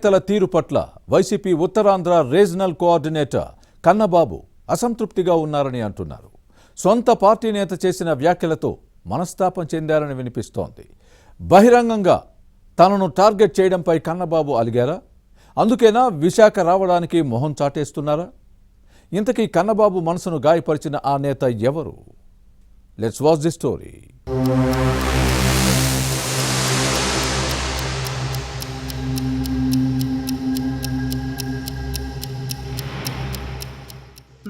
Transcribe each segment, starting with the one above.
నేతల తీరు పట్ల YCP Uttarandhra regional coordinator Kannababu అసంతృప్తిగా ఉన్నారని అంటున్నారు. సొంత పార్టీ నేత చేసిన వ్యాఖ్యలతో మనస్తాపం చెందారని వినిపిస్తోంది. బహిరంగంగా తనను టార్గెట్ చేయడంపై కన్నబాబు అలిగారా? అందుకేనా విశాఖ రావడానికి మొహం చాటేస్తున్నారా? ఇంతకీ కన్నబాబు మనసును గాయపరిచిన ఆ నేత ఎవరు? Let's watch the story.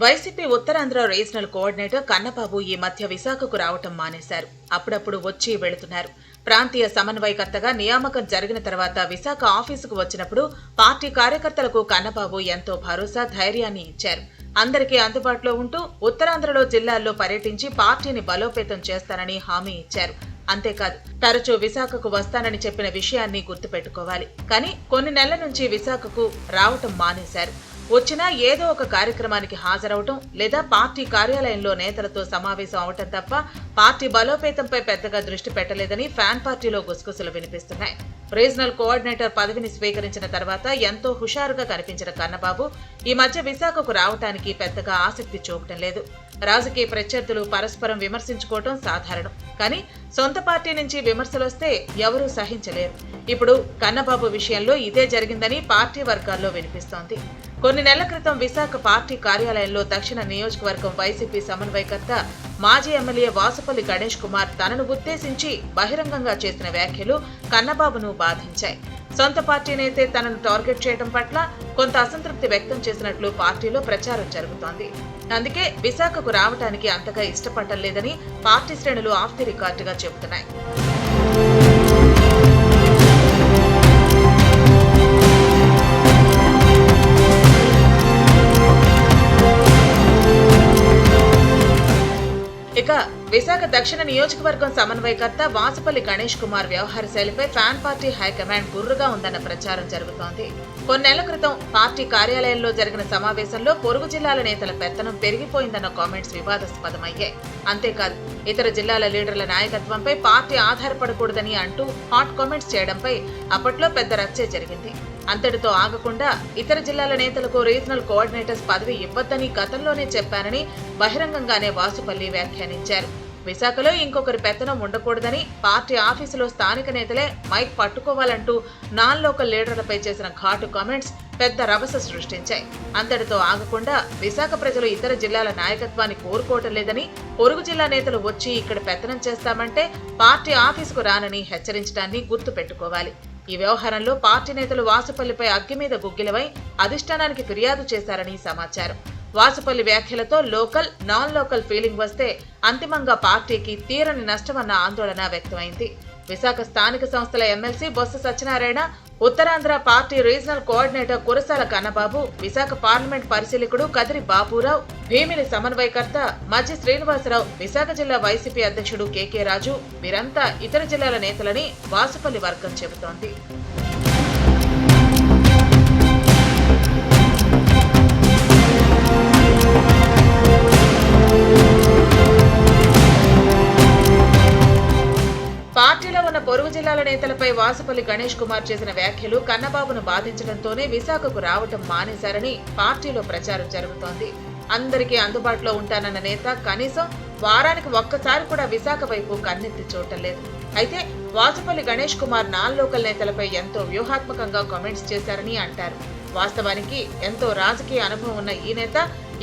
YCP Uttarandhra regional coordinator Kannababu ఈ మధ్య విశాఖకు రావటం మానేశారు. అప్పుడప్పుడు వచ్చి వెళుతున్నారు. ప్రాంతీయ సమన్వయకర్తగా నియామకం జరిగిన తర్వాత విశాఖ ఆఫీసుకు వచ్చినప్పుడు పార్టీ కార్యకర్తలకు కన్నబాబు ఎంతో భరోసా, ధైర్యాన్ని ఇచ్చారు. అందరికీ అందుబాటులో ఉంటూ ఉత్తరాంధ్రలో జిల్లాల్లో పర్యటించి పార్టీని బలోపేతం చేస్తానని హామీ ఇచ్చారు. అంతేకాదు, తరచూ విశాఖకు వస్తానని చెప్పిన విషయాన్ని గుర్తుపెట్టుకోవాలి. కానీ కొన్ని నెలల నుంచి విశాఖకు రావటం మానేశారు. వచ్చినా ఏదో ఒక కార్యక్రమానికి హాజరవటం లేదా పార్టీ కార్యాలయంలో నేతలతో సమావేశం అవటం తప్ప పార్టీ బలోపేతంపై పెద్దగా దృష్టి పెట్టలేదని ఫ్యాన్ పార్టీలో గుసగుసలు వినిపిస్తున్నాయి. రీజనల్ కోఆర్డినేటర్ పదవిని స్వీకరించిన తర్వాత ఎంతో హుషారుగా కనిపించిన కన్నబాబు ఈ మధ్య విశాఖకు రావటానికి పెద్దగా ఆసక్తి చూపటం లేదు. రాజకీయ ప్రత్యర్థులు పరస్పరం విమర్శించుకోవటం సాధారణం. కానీ సొంత పార్టీ నుంచి విమర్శలొస్తే ఎవరూ సహించలేరు. ఇప్పుడు కన్నబాబు విషయంలో ఇదే జరిగిందని పార్టీ వర్గాల్లో వినిపిస్తోంది. కొన్ని నెలల క్రితం విశాఖ పార్టీ కార్యాలయంలో దక్షిణ నియోజకవర్గం వైసీపీ సమన్వయకర్త మాజీ ఎమ్మెల్యే వాసుపల్లి గణేష్ కుమార్ తనను ఉద్దేశించి బహిరంగంగా చేసిన వ్యాఖ్యలు కన్నబాబును బాధించాయి. సొంత పార్టీ నేతే తనను టార్గెట్ చేయడం పట్ల కొంత అసంతృప్తి వ్యక్తం చేసినట్లు పార్టీలో ప్రచారం జరుగుతోంది. అందుకే విశాఖకు రావడానికి అంతగా ఇష్టపడటం లేదని పార్టీ శ్రేణులు ఆఫ్ ది రికార్డుగా చెబుతున్నాయి. ఇక విశాఖ దక్షిణ నియోజకవర్గం సమన్వయకర్త వాసుపల్లి గణేష్ కుమార్ వ్యవహార శైలిపై ఫ్యాన్ పార్టీ హైకమాండ్ గుర్రుగా ఉందన్న ప్రచారం జరుగుతోంది. కొన్నేళ్ల క్రితం పార్టీ కార్యాలయంలో జరిగిన సమావేశంలో పొరుగు జిల్లాల నేతల పెత్తనం పెరిగిపోయిందన్న కామెంట్స్ వివాదాస్పదమయ్యాయి. అంతేకాదు, ఇతర జిల్లాల లీడర్ల నాయకత్వంపై పార్టీ ఆధారపడకూడదని అంటూ హాట్ కామెంట్స్ చేయడంపై అప్పట్లో పెద్ద రచ్చే జరిగింది. అంతటితో ఆగకుండా ఇతర జిల్లాల నేతలకు రీజనల్ కోఆర్డినేటర్స్ పదవి ఇవ్వద్దని గతంలోనే చెప్పానని బహిరంగంగానే వాసుపల్లి వ్యాఖ్యానించారు. విశాఖలో ఇంకొకరి పెత్తనం ఉండకూడదని పార్టీ ఆఫీసులో స్థానిక నేతలే మైక్ పట్టుకోవాలంటూ నాన్ లోకల్ లీడర్లపై చేసిన ఘాటు కామెంట్స్ పెద్ద రభస సృష్టించాయి. అంతటితో ఆగకుండా విశాఖ ప్రజలు ఇతర జిల్లాల నాయకత్వాన్ని కోరుకోవటం లేదని, పొరుగు జిల్లా నేతలు వచ్చి ఇక్కడ పెత్తనం చేస్తామంటే పార్టీ ఆఫీసుకు రానని హెచ్చరించడాన్ని గుర్తు పెట్టుకోవాలి. ఈ వ్యవహారంలో పార్టీ నేతలు వాసుపల్లిపై అగ్గి మీద గుగ్గిలవై అధిష్టానానికి ఫిర్యాదు చేశారని సమాచారం. వాసుపల్లి వ్యాఖ్యలతో లోకల్, నాన్ లోకల్ ఫీలింగ్ వస్తే అంతిమంగా పార్టీకి తీరని నష్టమన్న ఆందోళన వ్యక్తమైంది. విశాఖ స్థానిక సంస్థల MLC Botsa Satyanarayana, Uttarandhra party regional coordinator Kurasala Kannababu, Visakha parliament పరిశీలకుడు కదిరి బాబురావు, భీమిలి సమన్వయకర్త మజ్జి శ్రీనివాసరావు, విశాఖ జిల్లా వైసీపీ అధ్యక్షుడు కేకే రాజు వీరంతా ఇతర జిల్లాల నేతలని వాసుపల్లి వర్గం చెబుతోంది. పార్టీలో ఉన్న పొరుగు జిల్లాల నేతలపై వాసుపల్లి గణేష్ కుమార్ చేసిన వ్యాఖ్యలు కన్నబాబును బాధించడంతోనే విశాఖకు రావటం మానేశారని పార్టీలో ప్రచారం జరుగుతోంది. అందరికీ అందుబాటులో ఉంటానన్న నేత కనీసం వారానికి ఒక్కసారి కూడా విశాఖ వైపు కన్నెత్తి చూడటం లేదు. అయితే వాసుపల్లి గణేష్ కుమార్ నాన్ లోకల్ నేతలపై ఎంతో వ్యూహాత్మకంగా కామెంట్స్ చేశారని అంటారు. వాస్తవానికి ఎంతో రాజకీయ అనుభవం ఉన్న ఈ నేత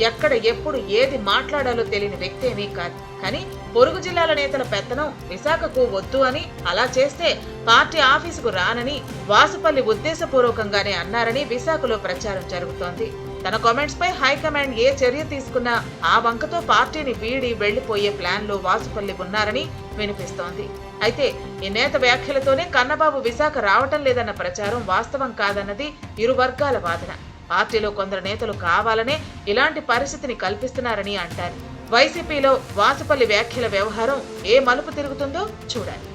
ఎక్కడ ఎప్పుడు ఏది మాట్లాడాలో తెలియని వ్యక్తి ఏమీ కాదు. కానీ పొరుగు జిల్లాల నేతల పెత్తనం విశాఖకు వద్దు అని, అలా చేస్తే పార్టీ ఆఫీసుకు రానని వాసుపల్లి ఉద్దేశపూర్వకంగానే అన్నారని విశాఖలో ప్రచారం జరుగుతోంది. తన కామెంట్స్ పై హైకమాండ్ ఏ చర్య తీసుకున్నా ఆ వంకతో పార్టీని వీడి వెళ్లిపోయే ప్లాన్ లో వాసుపల్లి ఉన్నారని వినిపిస్తోంది. అయితే ఈ నేత వ్యాఖ్యలతోనే కన్నబాబు విశాఖ రావటం లేదన్న ప్రచారం వాస్తవం కాదన్నది ఇరు వర్గాల వాదన. పార్టీలో కొందరు నేతలు కావాలనే ఇలాంటి పరిస్థితిని కల్పిస్తున్నారని అంటారు. వైసీపీలో వాసుపల్లి వ్యాఖ్యల వ్యవహారం ఏ మలుపు తిరుగుతుందో చూడాలి.